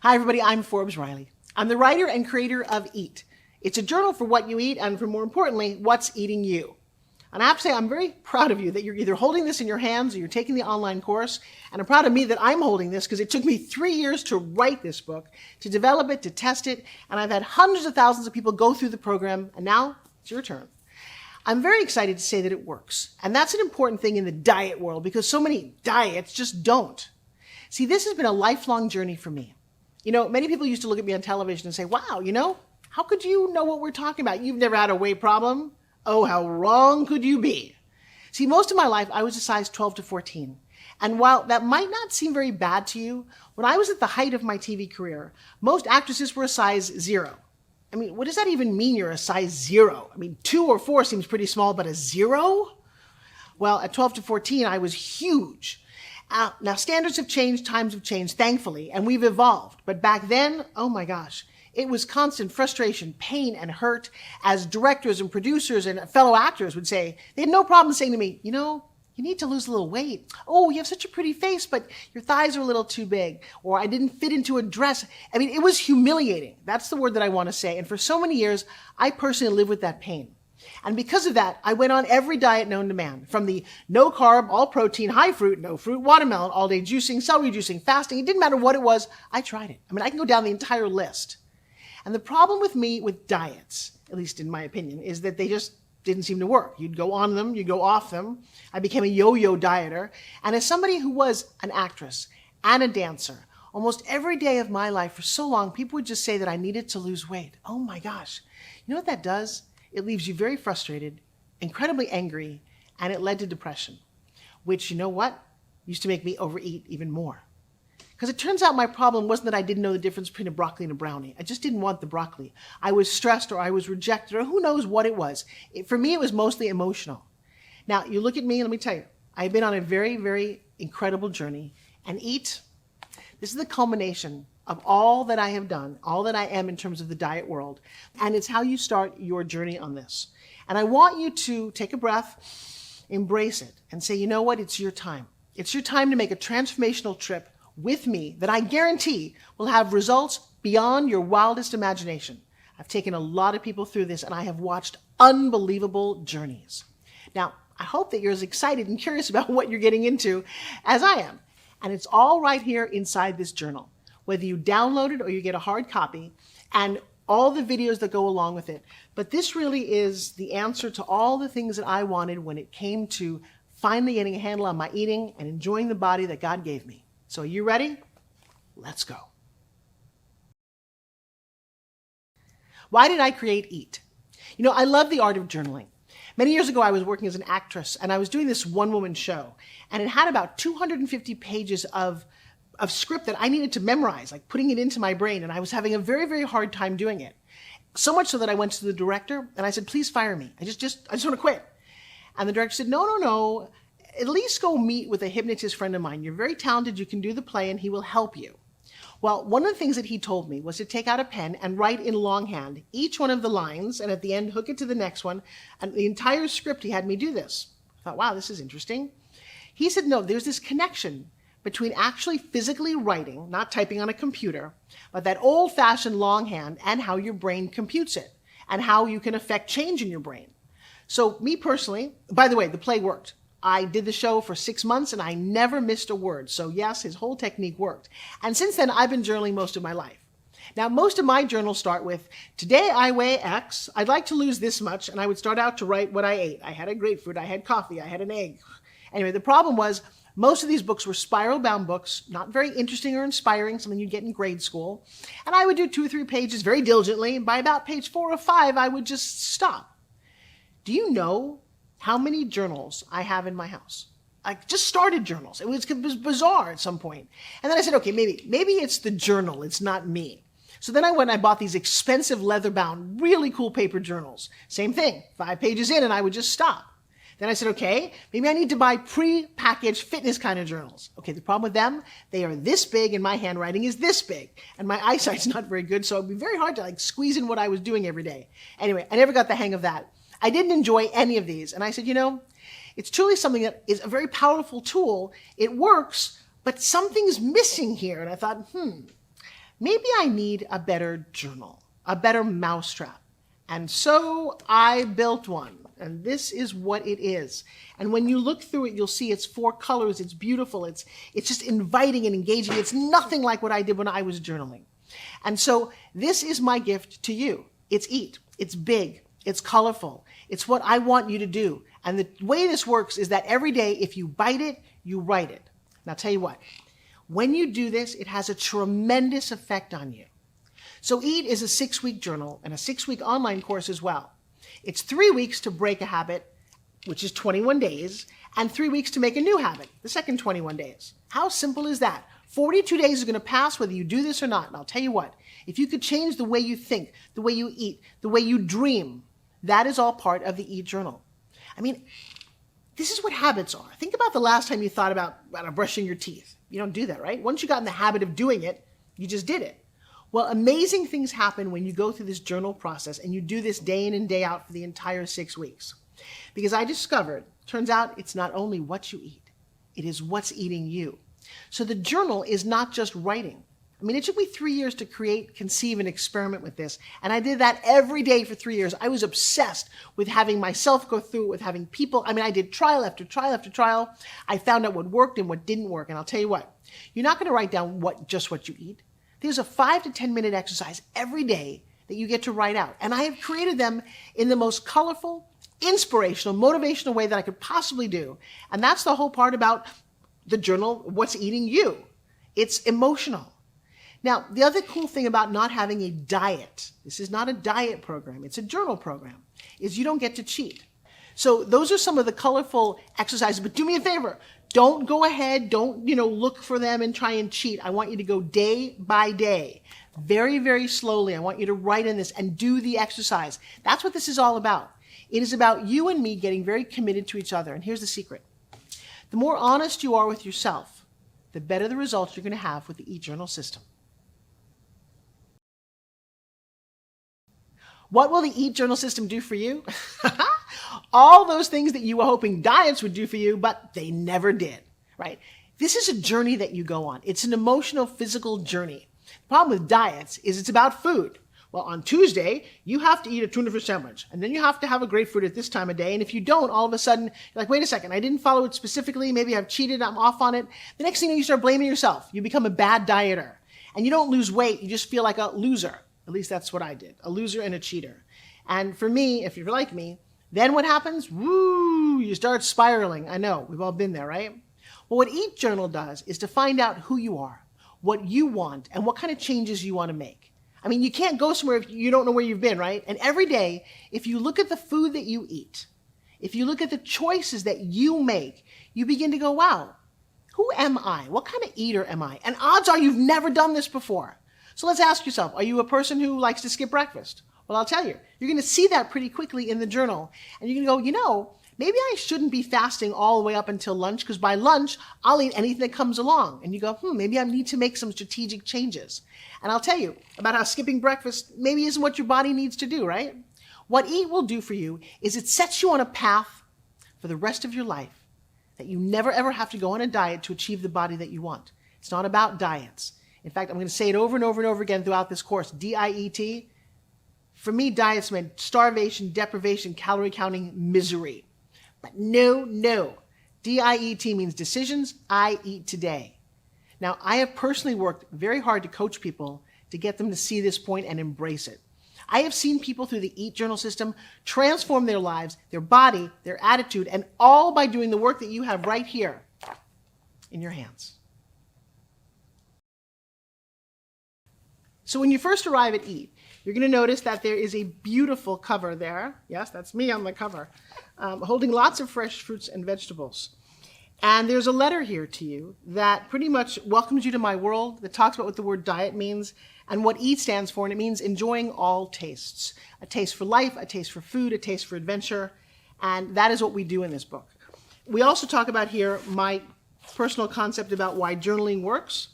Hi, everybody. I'm Forbes Riley. I'm the writer and creator of Eat. It's a journal for what you eat and, for more importantly, what's eating you. And I have to say, I'm very proud of you that you're either holding this in your hands or you're taking the online course. And I'm proud of me that I'm holding this because it took me 3 years to write this book, to develop it, to test it. And I've had hundreds of thousands of people go through the program. And now it's your turn. I'm very excited to say that it works. And that's an important thing in the diet world because so many diets just don't. See, this has been a lifelong journey for me. You know, many people used to look at me on television and say, wow, how could you know what we're talking about? You've never had a weight problem. Oh, how wrong could you be? See, most of my life, I was a size 12 to 14. And while that might not seem very bad to you, when I was at the height of my TV career, most actresses were a size 0. I mean, what does that even mean you're a size 0? I mean, 2 or 4 seems pretty small, but a 0? Well, at 12 to 14, I was huge. Now, standards have changed, times have changed, thankfully, and we've evolved. But back then, oh my gosh, it was constant frustration, pain, and hurt, as directors and producers and fellow actors would say. They had no problem saying to me, you need to lose a little weight. Oh, you have such a pretty face, but your thighs are a little too big. Or I didn't fit into a dress. I mean, it was humiliating. That's the word that I want to say. And for so many years, I personally lived with that pain. And because of that, I went on every diet known to man, from the no carb, all protein, high fruit, no fruit, watermelon, all day juicing, celery juicing, fasting. It didn't matter what it was. I tried it. I mean, I can go down the entire list. And the problem with me with diets, at least in my opinion, is that they just didn't seem to work. You'd go on them, you'd go off them. I became a yo-yo dieter. And as somebody who was an actress and a dancer, almost every day of my life for so long, people would just say that I needed to lose weight. Oh my gosh. You know what that does? It leaves you very frustrated, incredibly angry, and it led to depression, which, you know what, used to make me overeat even more. Because it turns out my problem wasn't that I didn't know the difference between a broccoli and a brownie. I just didn't want the broccoli. I was stressed or I was rejected or who knows what it was. For me, it was mostly emotional. Now, you look at me and let me tell you, I've been on a very, very incredible journey. And Eat, this is the culmination of all that I have done, all that I am in terms of the diet world. And it's how you start your journey on this. And I want you to take a breath, embrace it, and say, you know what, it's your time. It's your time to make a transformational trip with me that I guarantee will have results beyond your wildest imagination. I've taken a lot of people through this, and I have watched unbelievable journeys. Now, I hope that you're as excited and curious about what you're getting into as I am. And it's all right here inside this journal, whether you download it or you get a hard copy, and all the videos that go along with it. But this really is the answer to all the things that I wanted when it came to finally getting a handle on my eating and enjoying the body that God gave me. So are you ready? Let's go. Why did I create Eat? I love the art of journaling. Many years ago, I was working as an actress, and I was doing this one-woman show, and it had about 250 pages of script that I needed to memorize, like putting it into my brain, and I was having a very, very hard time doing it. So much so that I went to the director, and I said, please fire me. I just want to quit. And the director said, no. At least go meet with a hypnotist friend of mine. You're very talented. You can do the play, and he will help you. Well, one of the things that he told me was to take out a pen and write in longhand each one of the lines, and at the end, hook it to the next one. And the entire script, he had me do this. I thought, wow, this is interesting. He said, no, there's this connection between actually physically writing, not typing on a computer, but that old-fashioned longhand and how your brain computes it and how you can affect change in your brain. So me personally, by the way, the play worked. I did the show for 6 months and I never missed a word. So yes, his whole technique worked. And since then, I've been journaling most of my life. Now, most of my journals start with, today I weigh X, I'd like to lose this much, and I would start out to write what I ate. I had a grapefruit, I had coffee, I had an egg. Anyway, the problem was, most of these books were spiral-bound books, not very interesting or inspiring, something you'd get in grade school. And I would do 2 or 3 pages very diligently, and by about page 4 or 5, I would just stop. Do you know how many journals I have in my house? I just started journals. It was bizarre at some point. And then I said, okay, maybe it's the journal. It's not me. So then I went and I bought these expensive leather-bound, really cool paper journals. Same thing, 5 pages in and I would just stop. Then I said, okay, maybe I need to buy pre-packaged fitness kind of journals. Okay, the problem with them, they are this big and my handwriting is this big. And my eyesight's not very good, so it'd be very hard to squeeze in what I was doing every day. Anyway, I never got the hang of that. I didn't enjoy any of these. And I said, it's truly something that is a very powerful tool. It works, but something's missing here. And I thought, maybe I need a better journal, a better mousetrap. And so I built one, and this is what it is. And when you look through it, you'll see it's 4 colors, it's beautiful, it's just inviting and engaging. It's nothing like what I did when I was journaling. And so this is my gift to you. It's Eat. It's big. It's colorful. It's what I want you to do. And the way this works is that every day, if you bite it, you write it. Now, I'll tell you what, when you do this, it has a tremendous effect on you. So Eat is a 6-week journal and a 6-week online course as well. It's 3 weeks to break a habit, which is 21 days, and 3 weeks to make a new habit, the second 21 days. How simple is that? 42 days is going to pass whether you do this or not. And I'll tell you what, if you could change the way you think, the way you eat, the way you dream, that is all part of the Eat journal. I mean, this is what habits are. Think about the last time you thought about brushing your teeth. You don't do that, right? Once you got in the habit of doing it, you just did it. Well, amazing things happen when you go through this journal process and you do this day in and day out for the entire 6 weeks. Because I discovered, turns out it's not only what you eat, it is what's eating you. So the journal is not just writing. I mean, it took me 3 years to create, conceive, and experiment with this. And I did that every day for 3 years. I was obsessed with having myself go through it, with having people. I mean, I did trial after trial after trial. I found out what worked and what didn't work. And I'll tell you what, you're not going to write down just what you eat. There's a 5 to 10 minute exercise every day that you get to write out. And I have created them in the most colorful, inspirational, motivational way that I could possibly do. And that's the whole part about the journal, what's eating you. It's emotional. Now, the other cool thing about not having a diet, this is not a diet program, it's a journal program, is you don't get to cheat. So those are some of the colorful exercises, but do me a favor, don't go ahead, don't, look for them and try and cheat. I want you to go day by day, very, very slowly. I want you to write in this and do the exercise. That's what this is all about. It is about you and me getting very committed to each other. And here's the secret. The more honest you are with yourself, the better the results you're going to have with the Eat Journal system. What will the Eat Journal system do for you? All those things that you were hoping diets would do for you, but they never did, right? This is a journey that you go on. It's an emotional, physical journey. The problem with diets is it's about food. Well, on Tuesday, you have to eat a tuna fish sandwich, and then you have to have a grapefruit at this time of day. And if you don't, all of a sudden, you're like, wait a second, I didn't follow it specifically. Maybe I've cheated, I'm off on it. The next thing you start blaming yourself. You become a bad dieter. And you don't lose weight, you just feel like a loser. At least that's what I did, a loser and a cheater. And for me, if you're like me, then what happens? Woo, you start spiraling. I know, we've all been there, right? Well, what Eat Journal does is to find out who you are, what you want, and what kind of changes you want to make. I mean, you can't go somewhere if you don't know where you've been, right? And every day, if you look at the food that you eat, if you look at the choices that you make, you begin to go, wow, who am I? What kind of eater am I? And odds are you've never done this before. So let's ask yourself, are you a person who likes to skip breakfast? Well, I'll tell you, you're going to see that pretty quickly in the journal. And you're going to go, maybe I shouldn't be fasting all the way up until lunch, because by lunch, I'll eat anything that comes along. And you go, maybe I need to make some strategic changes. And I'll tell you about how skipping breakfast maybe isn't what your body needs to do, right? What Eat will do for you is it sets you on a path for the rest of your life that you never ever have to go on a diet to achieve the body that you want. It's not about diets. In fact, I'm going to say it over and over and over again throughout this course, D-I-E-T. For me, diets meant starvation, deprivation, calorie counting, misery. But no. D-I-E-T means decisions I eat today. Now, I have personally worked very hard to coach people to get them to see this point and embrace it. I have seen people through the Eat Journal system transform their lives, their body, their attitude, and all by doing the work that you have right here in your hands. So when you first arrive at Eat, you're going to notice that there is a beautiful cover there. Yes, that's me on the cover, holding lots of fresh fruits and vegetables. And there's a letter here to you that pretty much welcomes you to my world, that talks about what the word diet means and what Eat stands for, and it means enjoying all tastes. A taste for life, a taste for food, a taste for adventure, and that is what we do in this book. We also talk about here my personal concept about why journaling works,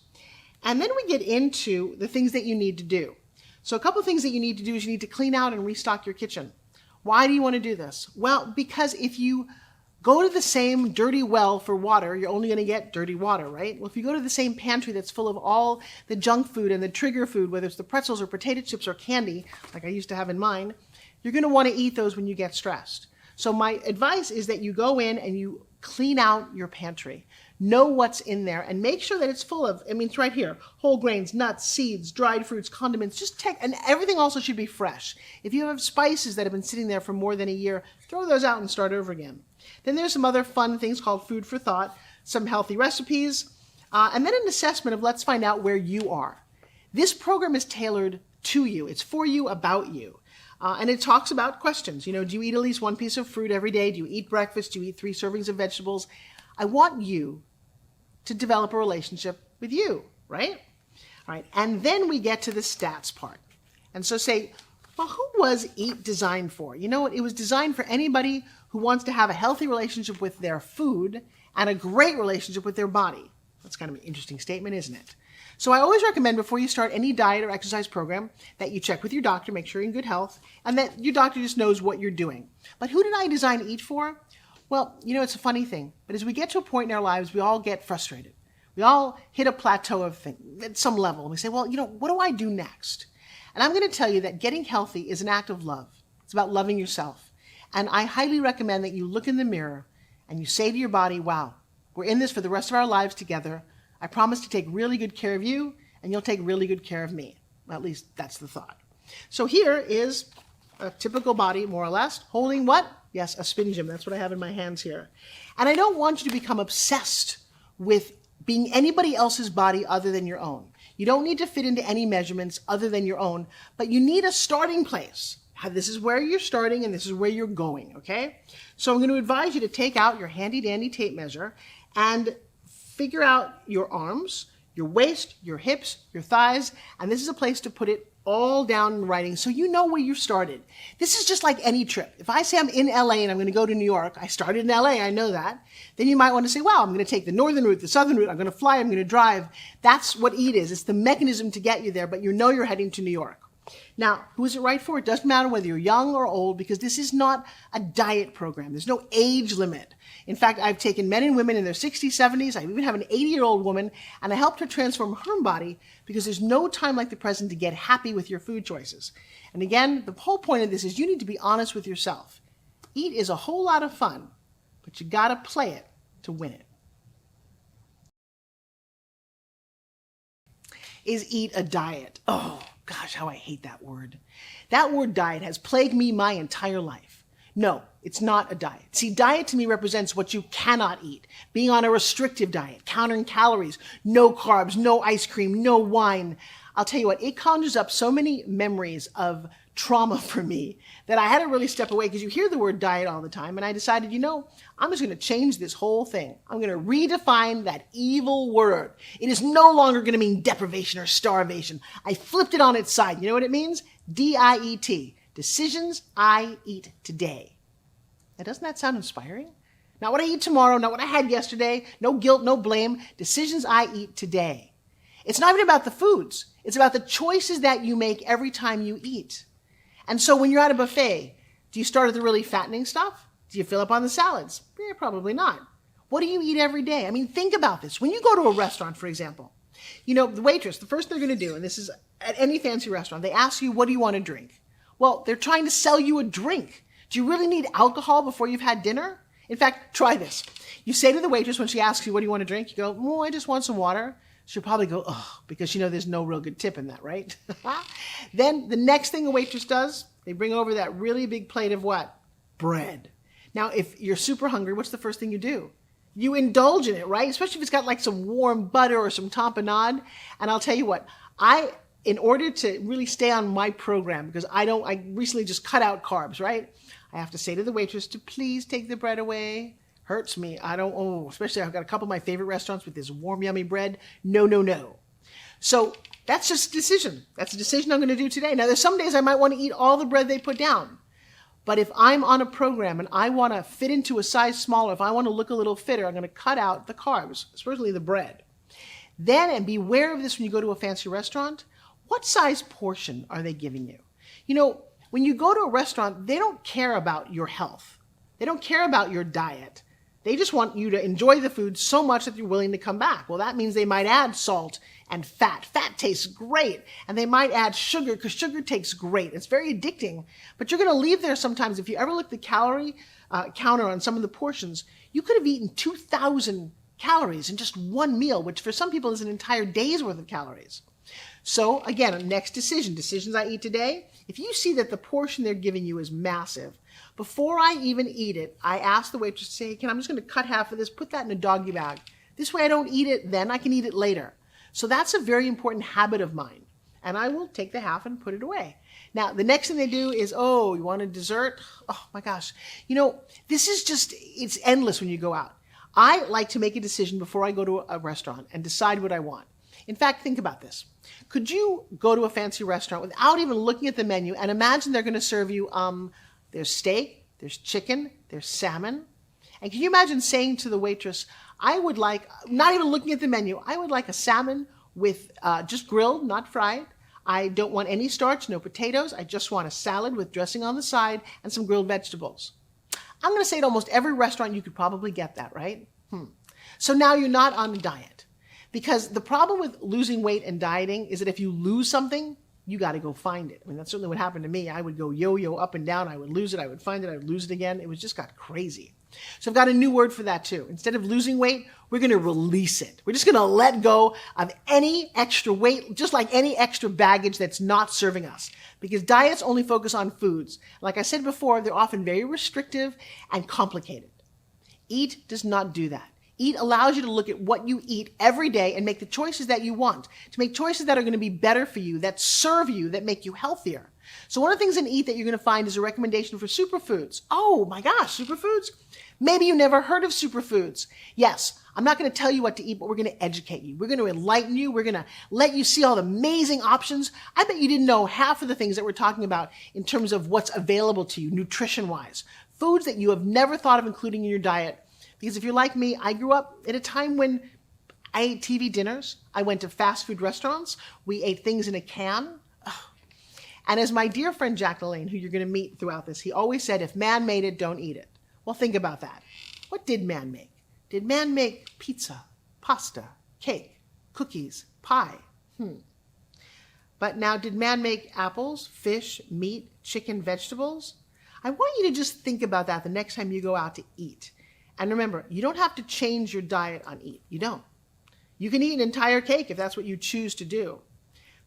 and then we get into the things that you need to do. So a couple of things that you need to do is you need to clean out and restock your kitchen. Why do you want to do this? Well, because if you Go to the same dirty well for water, you're only going to get dirty water, right? Well, if you go to the same pantry that's full of all the junk food and the trigger food, whether it's the pretzels or potato chips or candy, like I used to have in mine, you're going to want to eat those when you get stressed. So my advice is that you go in and you clean out your pantry. Know what's in there and make sure that it's full of, it's right here, whole grains, nuts, seeds, dried fruits, condiments, just check, and everything also should be fresh. If you have spices that have been sitting there for more than a year, throw those out and start over again. Then there's some other fun things called food for thought, some healthy recipes, and then an assessment of let's find out where you are. This program is tailored to you. It's for you, about you. And it talks about questions. Do you eat at least one piece of fruit every day? Do you eat breakfast? Do you eat 3 servings of vegetables? I want you to develop a relationship with you, right? All right, and then we get to the stats part. And so say, well, who was EAT designed for? You know what? It was designed for anybody who wants to have a healthy relationship with their food and a great relationship with their body. That's kind of an interesting statement, isn't it? So I always recommend before you start any diet or exercise program that you check with your doctor, make sure you're in good health, and that your doctor just knows what you're doing. But who did I design EAT for? Well, it's a funny thing, but as we get to a point in our lives, we all get frustrated. We all hit a plateau of things at some level, and we say, well, what do I do next? And I'm going to tell you that getting healthy is an act of love. It's about loving yourself. And I highly recommend that you look in the mirror and you say to your body, wow, we're in this for the rest of our lives together. I promise to take really good care of you, and you'll take really good care of me. Well, at least that's the thought. So here is a typical body, more or less, holding what? Yes, a spin gym. That's what I have in my hands here. And I don't want you to become obsessed with being anybody else's body other than your own. You don't need to fit into any measurements other than your own, but you need a starting place. This is where you're starting and this is where you're going, okay? So I'm going to advise you to take out your handy dandy tape measure and figure out your arms, your waist, your hips, your thighs, and this is a place to put it all down in writing so you know where you started. This is just like any trip. If I say I'm in LA and I'm going to go to New York, I started in LA, I know that, then you might want to say, wow, I'm going to take the northern route, the southern route, I'm going to fly, I'm going to drive. That's what EAT is. It's the mechanism to get you there, but you know you're heading to New York. Now, who is it right for? It doesn't matter whether you're young or old because this is not a diet program. There's no age limit. In fact, I've taken men and women in their 60s, 70s. I even have an 80-year-old woman, and I helped her transform her body because there's no time like the present to get happy with your food choices. And again, the whole point of this is you need to be honest with yourself. EAT is a whole lot of fun, but you got to play it to win it. Is EAT a diet? Oh, gosh, how I hate that word. That word diet has plagued me my entire life. No, it's not a diet. See, diet to me represents what you cannot eat. Being on a restrictive diet, counting calories, no carbs, no ice cream, no wine. I'll tell you what, it conjures up so many memories of trauma for me that I had to really step away because you hear the word diet all the time. And I decided, I'm just going to change this whole thing. I'm going to redefine that evil word. It is no longer going to mean deprivation or starvation. I flipped it on its side. You know what it means? DIET. Decisions I eat today. Now, doesn't that sound inspiring? Not what I eat tomorrow, not what I had yesterday, no guilt, no blame. Decisions I eat today. It's not even about the foods. It's about the choices that you make every time you eat. And so when you're at a buffet, do you start with the really fattening stuff? Do you fill up on the salads? Probably not. What do you eat every day? Think about this. When you go to a restaurant, for example, the waitress, the first thing they're going to do, and this is at any fancy restaurant, they ask you, what do you want to drink? Well, they're trying to sell you a drink. Do you really need alcohol before you've had dinner? In fact, try this. You say to the waitress when she asks you, what do you want to drink? You go, I just want some water. She'll probably go, oh, because there's no real good tip in that, right? Then the next thing a waitress does, they bring over that really big plate of what? Bread. Now, if you're super hungry, what's the first thing you do? You indulge in it, right? Especially if it's got like some warm butter or some tapenade. And I'll tell you what, in order to really stay on my program, because I recently just cut out carbs, right? I have to say to the waitress to please take the bread away. Hurts me. Especially I've got a couple of my favorite restaurants with this warm, yummy bread. No. So that's just a decision. That's a decision I'm going to do today. Now, there's some days I might want to eat all the bread they put down. But if I'm on a program and I want to fit into a size smaller, if I want to look a little fitter, I'm going to cut out the carbs, especially the bread. Then, and beware of this when you go to a fancy restaurant, what size portion are they giving you? When you go to a restaurant, they don't care about your health. They don't care about your diet. They just want you to enjoy the food so much that you're willing to come back. Well, that means they might add salt and fat. Fat tastes great. And they might add sugar because sugar tastes great. It's very addicting. But you're going to leave there sometimes. If you ever look at the calorie counter on some of the portions, you could have eaten 2,000 calories in just one meal, which for some people is an entire day's worth of calories. So again, next decisions I eat today. If you see that the portion they're giving you is massive, before I even eat it, I ask the waitress to say, I'm just going to cut half of this, put that in a doggy bag. This way I don't eat it then, I can eat it later. So that's a very important habit of mine. And I will take the half and put it away. Now, the next thing they do is, oh, you want a dessert? Oh my gosh. This is just, it's endless when you go out. I like to make a decision before I go to a restaurant and decide what I want. In fact, think about this. Could you go to a fancy restaurant without even looking at the menu and imagine they're going to serve you, there's steak, there's chicken, there's salmon. And can you imagine saying to the waitress, I would like, not even looking at the menu, I would like a salmon with just grilled, not fried. I don't want any starch, no potatoes. I just want a salad with dressing on the side and some grilled vegetables. I'm going to say at almost every restaurant you could probably get that, right? So now you're not on a diet. Because the problem with losing weight and dieting is that if you lose something, you got to go find it. I mean, that's certainly what happened to me. I would go yo-yo up and down. I would lose it. I would find it. I would lose it again. It was just got crazy. So I've got a new word for that too. Instead of losing weight, we're going to release it. We're just going to let go of any extra weight, just like any extra baggage that's not serving us. Because diets only focus on foods. Like I said before, they're often very restrictive and complicated. Eat does not do that. Eat allows you to look at what you eat every day and make the choices that you want, to make choices that are going to be better for you, that serve you, that make you healthier. So one of the things in Eat that you're going to find is a recommendation for superfoods. Oh my gosh, superfoods? Maybe you never heard of superfoods. Yes, I'm not going to tell you what to eat, but we're going to educate you. We're going to enlighten you. We're going to let you see all the amazing options. I bet you didn't know half of the things that we're talking about in terms of what's available to you nutrition-wise. Foods that you have never thought of including in your diet. Because if you're like me, I grew up at a time when I ate TV dinners. I went to fast food restaurants. We ate things in a can. Ugh. And as my dear friend Jack LaLanne, who you're going to meet throughout this, he always said, if man made it, don't eat it. Well, think about that. What did man make? Did man make pizza, pasta, cake, cookies, pie? But now, did man make apples, fish, meat, chicken, vegetables? I want you to just think about that the next time you go out to eat. And remember, you don't have to change your diet on Eat. You don't. You can eat an entire cake if that's what you choose to do.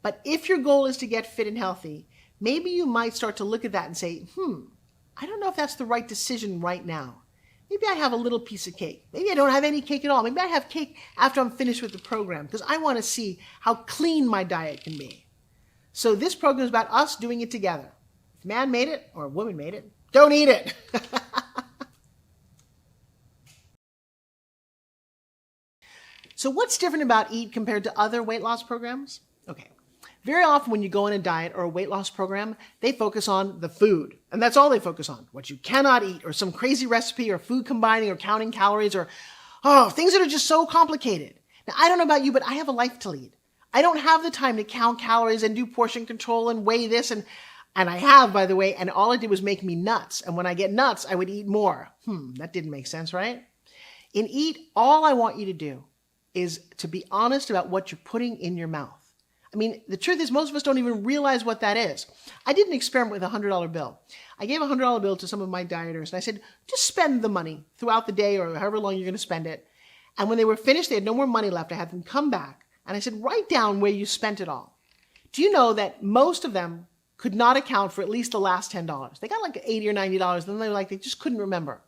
But if your goal is to get fit and healthy, maybe you might start to look at that and say, I don't know if that's the right decision right now. Maybe I have a little piece of cake. Maybe I don't have any cake at all. Maybe I have cake after I'm finished with the program because I want to see how clean my diet can be. So this program is about us doing it together. If man made it or a woman made it, don't eat it. So what's different about Eat compared to other weight loss programs? Okay. Very often when you go on a diet or a weight loss program, they focus on the food. And that's all they focus on. What you cannot eat or some crazy recipe or food combining or counting calories or, things that are just so complicated. Now, I don't know about you, but I have a life to lead. I don't have the time to count calories and do portion control and weigh this. And I have, by the way, and all it did was make me nuts. And when I get nuts, I would eat more. That didn't make sense, right? In Eat, all I want you to do is to be honest about what you're putting in your mouth. I mean, the truth is most of us don't even realize what that is. I did an experiment with a $100 bill. I gave a $100 bill to some of my dieters and I said, just spend the money throughout the day or however long you're going to spend it. And when they were finished, they had no more money left. I had them come back and I said, write down where you spent it all. Do you know that most of them could not account for at least the last $10? They got like $80 or $90. Then they just couldn't remember.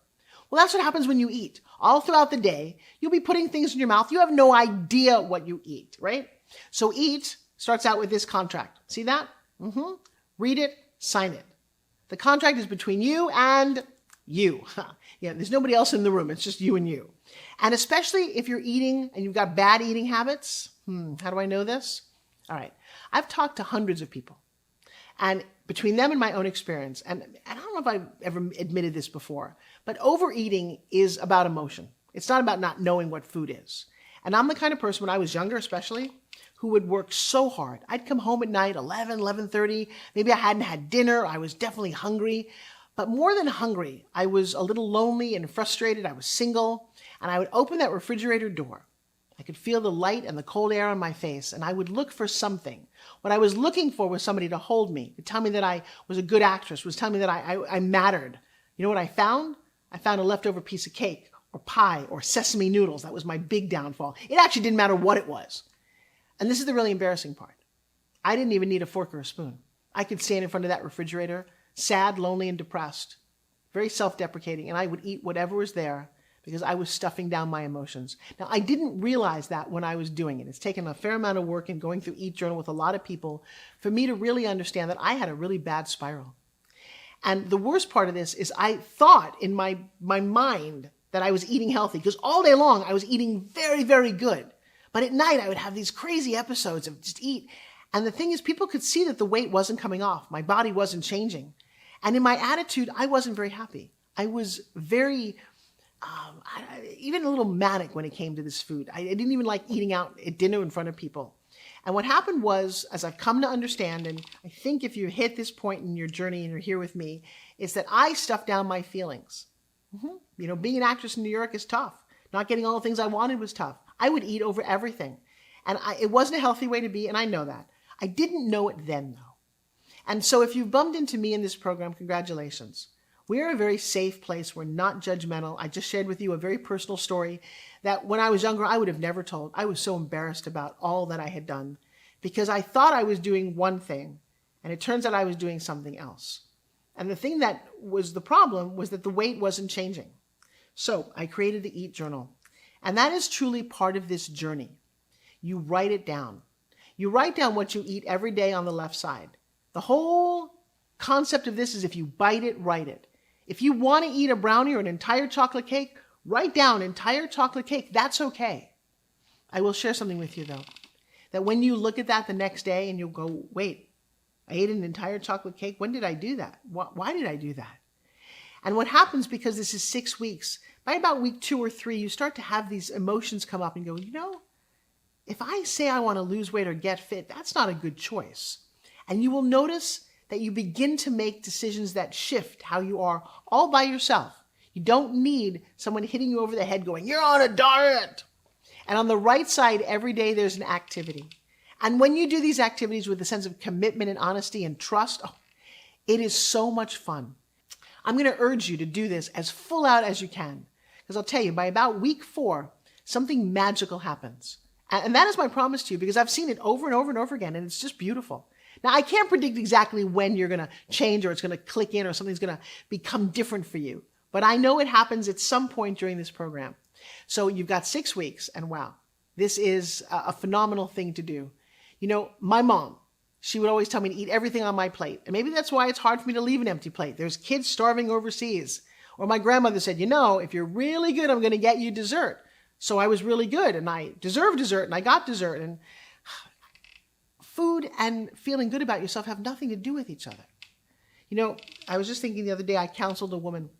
Well, that's what happens when you eat. All throughout the day, you'll be putting things in your mouth. You have no idea what you eat, right? So Eat starts out with this contract. See that? Read it, sign it. The contract is between you and you. Yeah, there's nobody else in the room. It's just you and you. And especially if you're eating and you've got bad eating habits. How do I know this? All right. I've talked to hundreds of people. And between them and my own experience, and I don't know if I've ever admitted this before, but overeating is about emotion. It's not about not knowing what food is. And I'm the kind of person, when I was younger especially, who would work so hard. I'd come home at night, 11:30. Maybe I hadn't had dinner. I was definitely hungry. But more than hungry, I was a little lonely and frustrated. I was single, and I would open that refrigerator door. I could feel the light and the cold air on my face, and I would look for something. What I was looking for was somebody to hold me, to tell me that I was a good actress, was tell me that I mattered. You know what I found? I found a leftover piece of cake or pie or sesame noodles. That was my big downfall. It actually didn't matter what it was. And this is the really embarrassing part. I didn't even need a fork or a spoon. I could stand in front of that refrigerator, sad, lonely, and depressed, very self-deprecating, and I would eat whatever was there because I was stuffing down my emotions. Now, I didn't realize that when I was doing it. It's taken a fair amount of work and going through Eat Journal with a lot of people for me to really understand that I had a really bad spiral. And the worst part of this is I thought in my mind that I was eating healthy because all day long I was eating very, very good. But at night I would have these crazy episodes of just eat. And the thing is, people could see that the weight wasn't coming off. My body wasn't changing. And in my attitude, I wasn't very happy. I was very, even a little manic when it came to this food. I didn't even like eating out at dinner in front of people. And what happened was, as I've come to understand, and I think if you hit this point in your journey and you're here with me, is that I stuffed down my feelings. You know, being an actress in New York is tough. Not getting all the things I wanted was tough. I would eat over everything. And it wasn't a healthy way to be, and I know that. I didn't know it then, though. And so if you've bumped into me in this program, congratulations. We're a very safe place. We're not judgmental. I just shared with you a very personal story that when I was younger, I would have never told. I was so embarrassed about all that I had done because I thought I was doing one thing, and it turns out I was doing something else. And the thing that was the problem was that the weight wasn't changing. So I created the Eat Journal. And that is truly part of this journey. You write it down. You write down what you eat every day on the left side. The whole concept of this is if you bite it, write it. If you want to eat a brownie or an entire chocolate cake, write down entire chocolate cake. That's okay. I will share something with you, though, that when you look at that the next day and you'll go, wait, I ate an entire chocolate cake. When did I do that? Why did I do that? And what happens, because this is 6 weeks, by about week 2 or 3, you start to have these emotions come up and go, you know, if I say I want to lose weight or get fit, that's not a good choice. And you will notice that you begin to make decisions that shift how you are all by yourself. You don't need someone hitting you over the head going, you're on a diet. And on the right side, every day there's an activity. And when you do these activities with a sense of commitment and honesty and trust, it is so much fun. I'm going to urge you to do this as full out as you can. Because I'll tell you, by about week 4, something magical happens. And that is my promise to you, because I've seen it over and over and over again, and it's just beautiful. Now, I can't predict exactly when you're going to change or it's going to click in or something's going to become different for you. But I know it happens at some point during this program. So you've got 6 weeks, and wow, this is a phenomenal thing to do. You know, my mom, she would always tell me to eat everything on my plate. And maybe that's why it's hard for me to leave an empty plate. There's kids starving overseas. Or my grandmother said, you know, if you're really good, I'm going to get you dessert. So I was really good, and I deserved dessert, and I got dessert. And food and feeling good about yourself have nothing to do with each other. You know, I was just thinking the other day, I counseled a woman.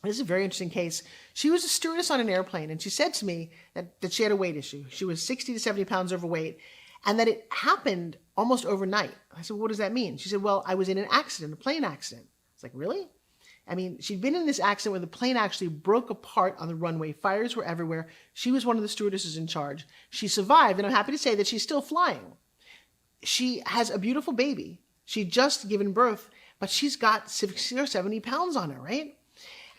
This is a very interesting case. She was a stewardess on an airplane, and she said to me that she had a weight issue. She was 60 to 70 pounds overweight, and that it happened almost overnight. I said, what does that mean? She said, well, I was in an accident, a plane accident. I was like, really? I mean, she'd been in this accident where the plane actually broke apart on the runway. Fires were everywhere. She was one of the stewardesses in charge. She survived, and I'm happy to say that she's still flying. She has a beautiful baby. She'd just given birth, but she's got 60 or 70 pounds on her, right?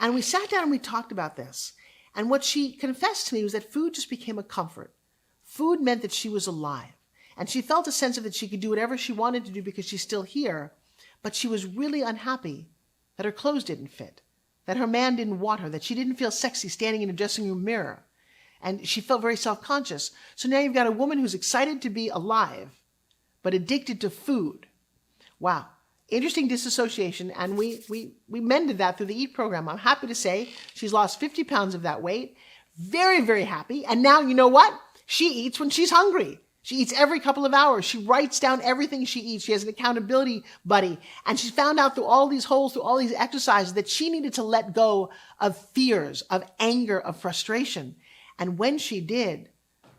And we sat down and we talked about this. And what she confessed to me was that food just became a comfort. Food meant that she was alive. And she felt a sense of that she could do whatever she wanted to do because she's still here. But she was really unhappy that her clothes didn't fit, that her man didn't want her, that she didn't feel sexy standing in a dressing room mirror. And she felt very self-conscious. So now you've got a woman who's excited to be alive, but addicted to food. Wow. Interesting disassociation. And we mended that through the EAT program. I'm happy to say she's lost 50 pounds of that weight. Very, very happy. And now you know what? She eats when she's hungry. She eats every couple of hours. She writes down everything she eats. She has an accountability buddy. And she found out through all these holes, through all these exercises, that she needed to let go of fears, of anger, of frustration. And when she did,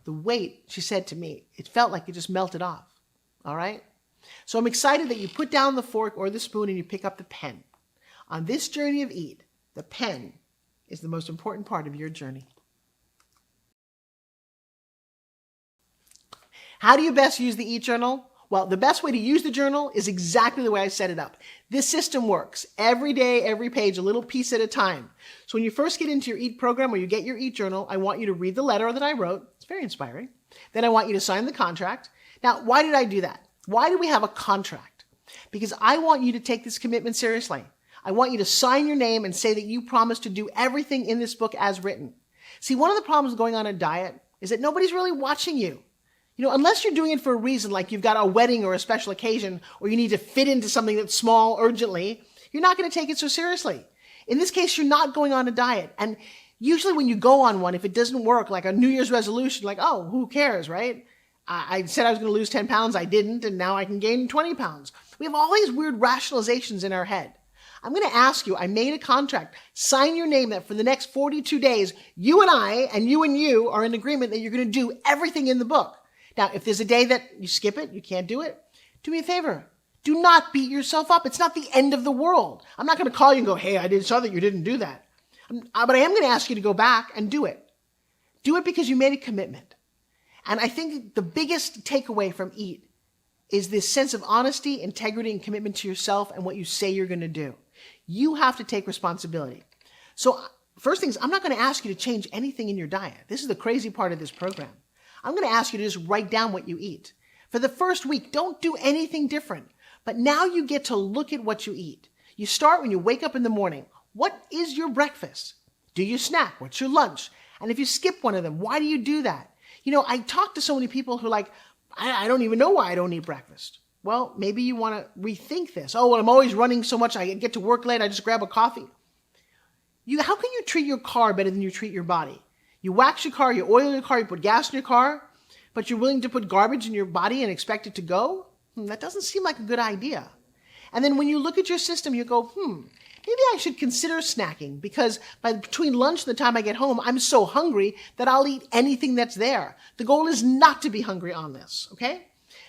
the weight, she said to me, it felt like it just melted off. All right? So I'm excited that you put down the fork or the spoon and you pick up the pen. On this journey of eat, the pen is the most important part of your journey. How do you best use the Eat Journal? Well, the best way to use the journal is exactly the way I set it up. This system works every day, every page, a little piece at a time. So when you first get into your Eat program or you get your Eat Journal, I want you to read the letter that I wrote. It's very inspiring. Then I want you to sign the contract. Now, why did I do that? Why do we have a contract? Because I want you to take this commitment seriously. I want you to sign your name and say that you promise to do everything in this book as written. See, one of the problems going on a diet is that nobody's really watching you. Unless you're doing it for a reason, like you've got a wedding or a special occasion, or you need to fit into something that's small urgently, you're not going to take it so seriously. In this case, you're not going on a diet. And usually when you go on one, if it doesn't work, like a New Year's resolution, like, oh, who cares, right? I said I was going to lose 10 pounds. I didn't. And now I can gain 20 pounds. We have all these weird rationalizations in our head. I'm going to ask you, I made a contract. Sign your name that for the next 42 days, you and I and you are in agreement that you're going to do everything in the book. Now, if there's a day that you skip it, you can't do it, do me a favor. Do not beat yourself up. It's not the end of the world. I'm not going to call you and go, hey, I saw that you didn't do that. But I am going to ask you to go back and do it. Do it because you made a commitment. And I think the biggest takeaway from Eat is this sense of honesty, integrity, and commitment to yourself and what you say you're going to do. You have to take responsibility. So first thing is, I'm not going to ask you to change anything in your diet. This is the crazy part of this program. I'm going to ask you to just write down what you eat. For the first week, don't do anything different. But now you get to look at what you eat. You start when you wake up in the morning. What is your breakfast? Do you snack? What's your lunch? And if you skip one of them, why do you do that? I talk to so many people who are like, I don't even know why I don't eat breakfast. Well, maybe you want to rethink this. Oh, well, I'm always running so much. I get to work late. I just grab a coffee. How can you treat your car better than you treat your body? You wax your car, you oil your car, you put gas in your car, but you're willing to put garbage in your body and expect it to go? That doesn't seem like a good idea. And then when you look at your system, you go, maybe I should consider snacking because between lunch and the time I get home, I'm so hungry that I'll eat anything that's there. The goal is not to be hungry on this, okay?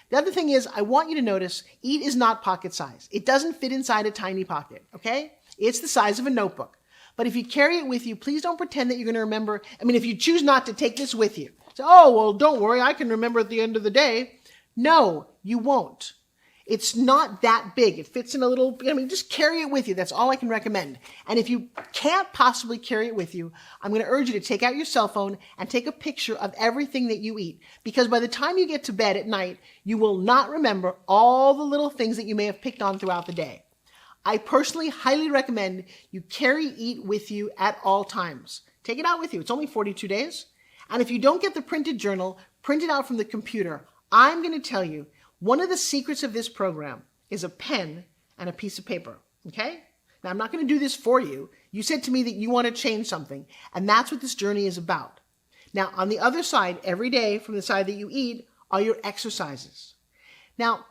The other thing is, I want you to notice, Eat is not pocket size. It doesn't fit inside a tiny pocket, okay? It's the size of a notebook. But if you carry it with you, please don't pretend that you're going to remember. If you choose not to take this with you, say, oh, well, don't worry, I can remember at the end of the day. No, you won't. It's not that big. It fits in a little, just carry it with you. That's all I can recommend. And if you can't possibly carry it with you, I'm going to urge you to take out your cell phone and take a picture of everything that you eat. Because by the time you get to bed at night, you will not remember all the little things that you may have picked on throughout the day. I personally highly recommend you carry Eat with you at all times. Take it out with you. It's only 42 days. And if you don't get the printed journal, print it out from the computer. I'm going to tell you, one of the secrets of this program is a pen and a piece of paper, okay? Now, I'm not going to do this for you. You said to me that you want to change something, and that's what this journey is about. Now, on the other side, every day from the side that you eat, are your exercises. Now,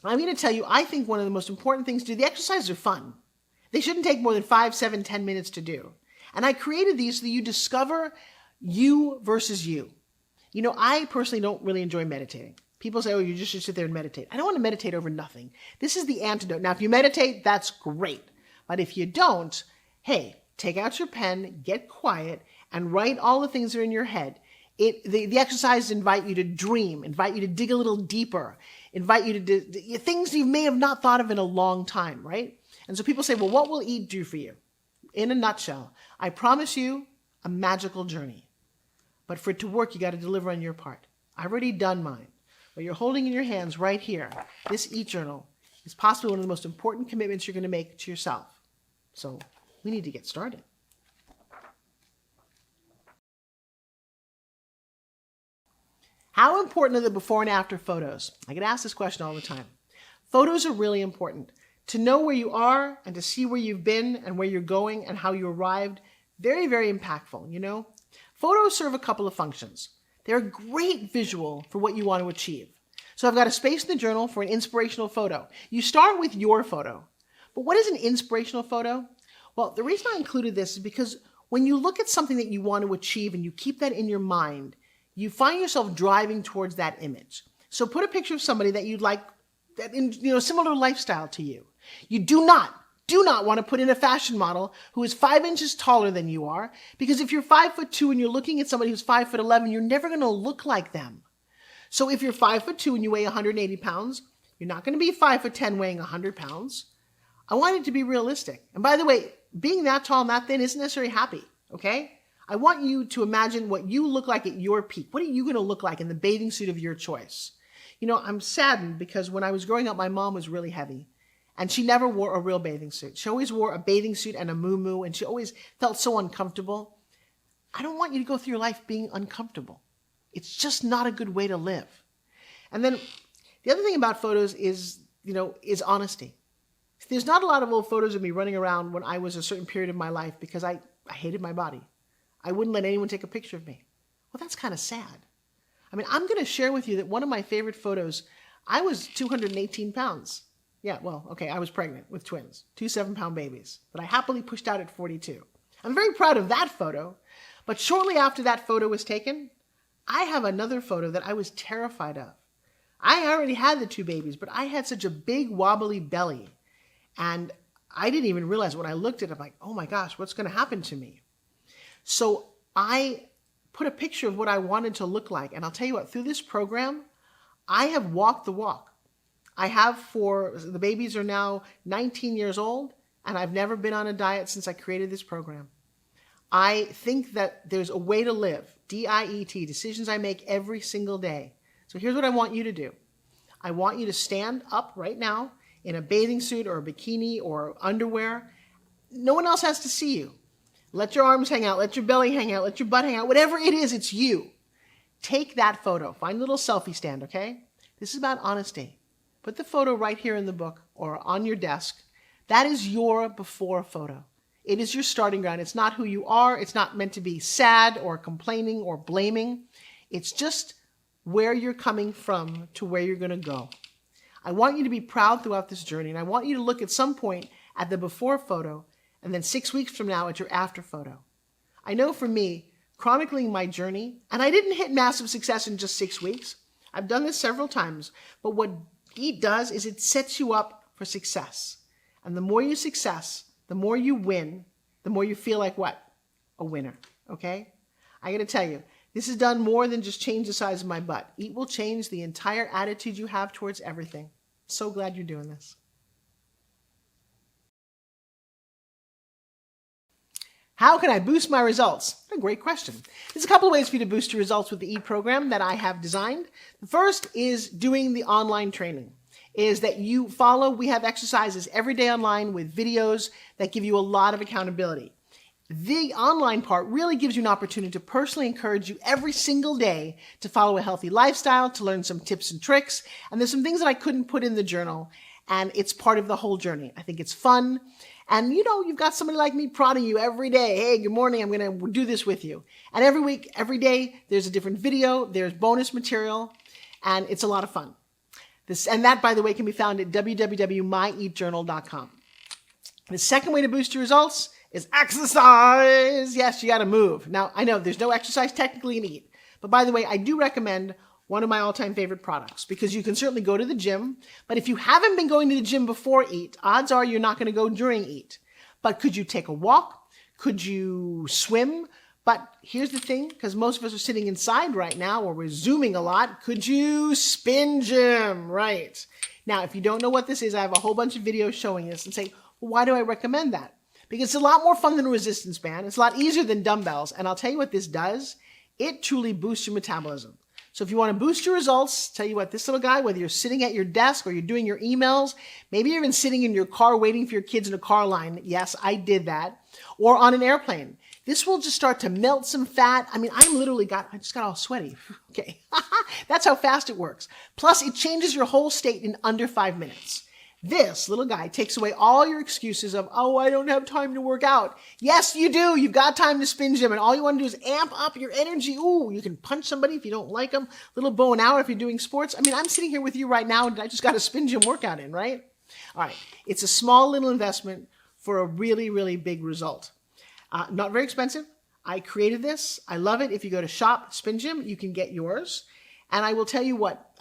I'm going to tell you, I think one of the most important things to do, the exercises are fun. They shouldn't take more than 5, 7, 10 minutes to do. And I created these so that you discover you versus you. I personally don't really enjoy meditating. People say, oh, you just should sit there and meditate. I don't want to meditate over nothing. This is the antidote. Now, if you meditate, that's great. But if you don't, hey, take out your pen, get quiet, and write all the things that are in your head. The exercises invite you to dream, invite you to dig a little deeper, invite you to do things you may have not thought of in a long time, right? And so people say, well, what will Eat do for you? In a nutshell, I promise you a magical journey. But for it to work, you got to deliver on your part. I've already done mine. What you're holding in your hands right here, this Eat Journal, is possibly one of the most important commitments you're going to make to yourself. So we need to get started. How important are the before and after photos? I get asked this question all the time. Photos are really important. To know where you are and to see where you've been and where you're going and how you arrived, very, very impactful, Photos serve a couple of functions. They're a great visual for what you want to achieve. So I've got a space in the journal for an inspirational photo. You start with your photo. But what is an inspirational photo? Well, the reason I included this is because when you look at something that you want to achieve and you keep that in your mind, you find yourself driving towards that image. So put a picture of somebody that you'd like, that in similar lifestyle to you. You do not do not want to put in a fashion model who is 5 inches taller than you are, because if you're 5'2" and you're looking at somebody who's 5'11", you're never going to look like them. So if you're 5'2" and you weigh 180 pounds, you're not going to be 5'10" weighing 100 pounds. I want it to be realistic. And by the way, being that tall and that thin isn't necessarily happy, okay? I want you to imagine what you look like at your peak. What are you going to look like in the bathing suit of your choice? You know, I'm saddened because when I was growing up, my mom was really heavy. And she never wore a real bathing suit. She always wore a bathing suit and a muumuu, and she always felt so uncomfortable. I don't want you to go through your life being uncomfortable. It's just not a good way to live. And then the other thing about photos is, is honesty. There's not a lot of old photos of me running around when I was a certain period of my life because I hated my body. I wouldn't let anyone take a picture of me. Well, that's kind of sad. I mean, I'm going to share with you that one of my favorite photos, I was 218 pounds. Yeah, well, okay, I was pregnant with twins, 2 7-pound babies that I happily pushed out at 42. I'm very proud of that photo, but shortly after that photo was taken, I have another photo that I was terrified of. I already had the 2 babies, but I had such a big wobbly belly, and I didn't even realize when I looked at it, I'm like, oh my gosh, what's going to happen to me? So I put a picture of what I wanted to look like, and I'll tell you what, through this program, I have walked the walk. I have the babies are now 19 years old, and I've never been on a diet since I created this program. I think that there's a way to live, D-I-E-T, decisions I make every single day. So here's what I want you to do. I want you to stand up right now in a bathing suit or a bikini or underwear. No one else has to see you. Let your arms hang out, let your belly hang out, let your butt hang out. Whatever it is, it's you. Take that photo. Find a little selfie stand, okay? This is about honesty. Put the photo right here in the book or on your desk. That is your before photo. It is your starting ground. It's not who you are. It's not meant to be sad or complaining or blaming. It's just where you're coming from to where you're going to go. I want you to be proud throughout this journey, and I want you to look at some point at the before photo and then 6 weeks from now at your after photo. I know for me, chronicling my journey, and I didn't hit massive success in just 6 weeks. I've done this several times, but what EAT does is it sets you up for success. And the more you success, the more you win, the more you feel like what? A winner, okay? I got to tell you, this has done more than just change the size of my butt. EAT will change the entire attitude you have towards everything. So glad you're doing this. How can I boost my results? A great question. There's a couple of ways for you to boost your results with the EAT program that I have designed. The first is doing the online training. Is that you follow, we have exercises every day online with videos that give you a lot of accountability. The online part really gives you an opportunity to personally encourage you every single day to follow a healthy lifestyle, to learn some tips and tricks. And there's some things that I couldn't put in the journal, and it's part of the whole journey. I think it's fun. And you've got somebody like me prodding you every day. Hey, good morning, I'm going to do this with you. And every week, every day, there's a different video, there's bonus material, and it's a lot of fun. And that, by the way, can be found at www.myeatjournal.com. The second way to boost your results is exercise. Yes, you got to move. Now, I know there's no exercise technically in EAT, but by the way, I do recommend one of my all-time favorite products because you can certainly go to the gym, but if you haven't been going to the gym before EAT, odds are you're not going to go during EAT. But could you take a walk? Could you swim? But here's the thing, because most of us are sitting inside right now or we're Zooming a lot. Could you spin gym? Right. Now, if you don't know what this is, I have a whole bunch of videos showing this and say, well, why do I recommend that? Because it's a lot more fun than a resistance band. It's a lot easier than dumbbells. And I'll tell you what this does. It truly boosts your metabolism. So if you want to boost your results, tell you what, this little guy, whether you're sitting at your desk or you're doing your emails, maybe you're even sitting in your car waiting for your kids in a car line. Yes, I did that. Or on an airplane. This will just start to melt some fat. I mean, I just got all sweaty. Okay. That's how fast it works. Plus, it changes your whole state in under 5 minutes. This little guy takes away all your excuses of, oh, I don't have time to work out. Yes, you do. You've got time to spin gym, and all you want to do is amp up your energy. Ooh, you can punch somebody if you don't like them. Little bow and arrow if you're doing sports. I mean, I'm sitting here with you right now, and I just got a spin gym workout in, right? All right. It's a small little investment for a really, really big result. Not very expensive. I created this. I love it. If you go to Shop Spin Gym, you can get yours. And I will tell you what,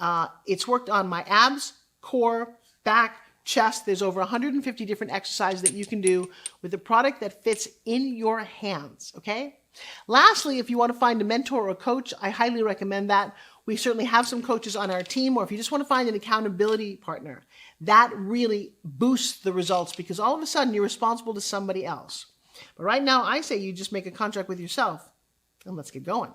it's worked on my abs, core, back, chest. There's over 150 different exercises that you can do with a product that fits in your hands, okay? Lastly, if you want to find a mentor or a coach, I highly recommend that. We certainly have some coaches on our team, or if you just want to find an accountability partner, that really boosts the results because all of a sudden you're responsible to somebody else. But right now, I say you just make a contract with yourself and let's get going.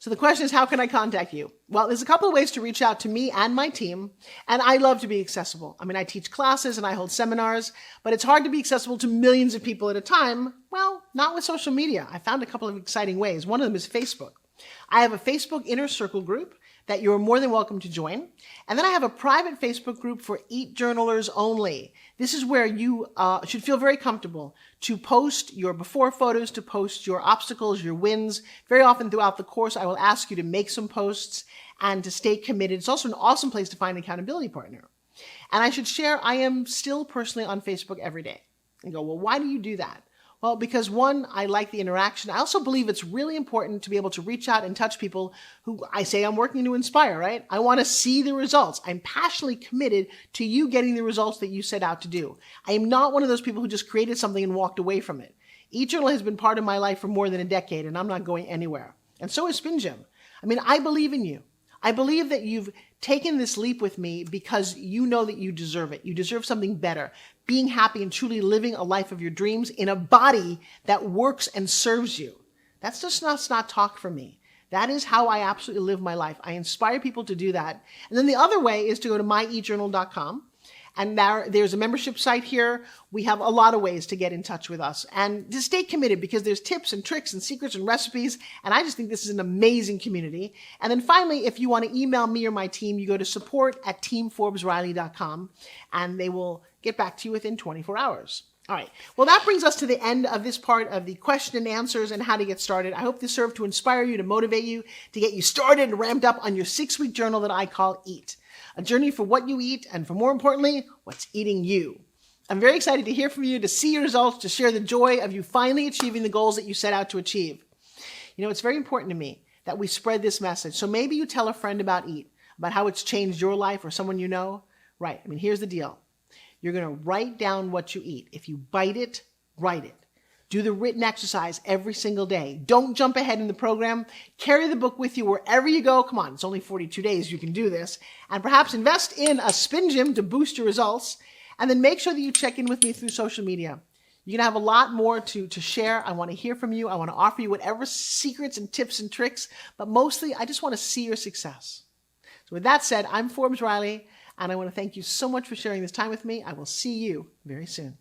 So the question is, how can I contact you? Well, there's a couple of ways to reach out to me and my team, and I love to be accessible. I mean, I teach classes and I hold seminars, but it's hard to be accessible to millions of people at a time. Well, not with social media. I found a couple of exciting ways. One of them is Facebook. I have a Facebook inner circle group that you're more than welcome to join. And then I have a private Facebook group for Eat Journalers only. This is where you should feel very comfortable to post your before photos, to post your obstacles, your wins. Very often throughout the course, I will ask you to make some posts and to stay committed. It's also an awesome place to find an accountability partner. And I should share, I am still personally on Facebook every day. And go, well, why do you do that? Well, because one, I like the interaction. I also believe it's really important to be able to reach out and touch people who I say I'm working to inspire, right? I want to see the results. I'm passionately committed to you getting the results that you set out to do. I am not one of those people who just created something and walked away from it. eJournal has been part of my life for more than a decade, and I'm not going anywhere. And so is Spin Gym. I mean, I believe in you. I believe that you've taken this leap with me because you know that you deserve it. You deserve something better. Being happy and truly living a life of your dreams in a body that works and serves you. That's just not talk for me. That is how I absolutely live my life. I inspire people to do that. And then the other way is to go to myejournal.com. And there's a membership site here. We have a lot of ways to get in touch with us and to stay committed because there's tips and tricks and secrets and recipes. And I just think this is an amazing community. And then finally, if you want to email me or my team, you go to support@teamforbesriley.com and they will get back to you within 24 hours. All right. Well, that brings us to the end of this part of the question and answers and how to get started. I hope this served to inspire you, to motivate you, to get you started and ramped up on your 6-week journal that I call EAT. A journey for what you eat and, for more importantly, what's eating you. I'm very excited to hear from you, to see your results, to share the joy of you finally achieving the goals that you set out to achieve. You know, it's very important to me that we spread this message. So maybe you tell a friend about EAT, about how it's changed your life or someone you know. Right. I mean, here's the deal. You're going to write down what you eat. If you bite it, write it. Do the written exercise every single day. Don't jump ahead in the program. Carry the book with you wherever you go. Come on, it's only 42 days. You can do this. And perhaps invest in a Spin Gym to boost your results. And then make sure that you check in with me through social media. You're going to have a lot more to share. I want to hear from you. I want to offer you whatever secrets and tips and tricks. But mostly, I just want to see your success. So with that said, I'm Forbes Riley. And I want to thank you so much for sharing this time with me. I will see you very soon.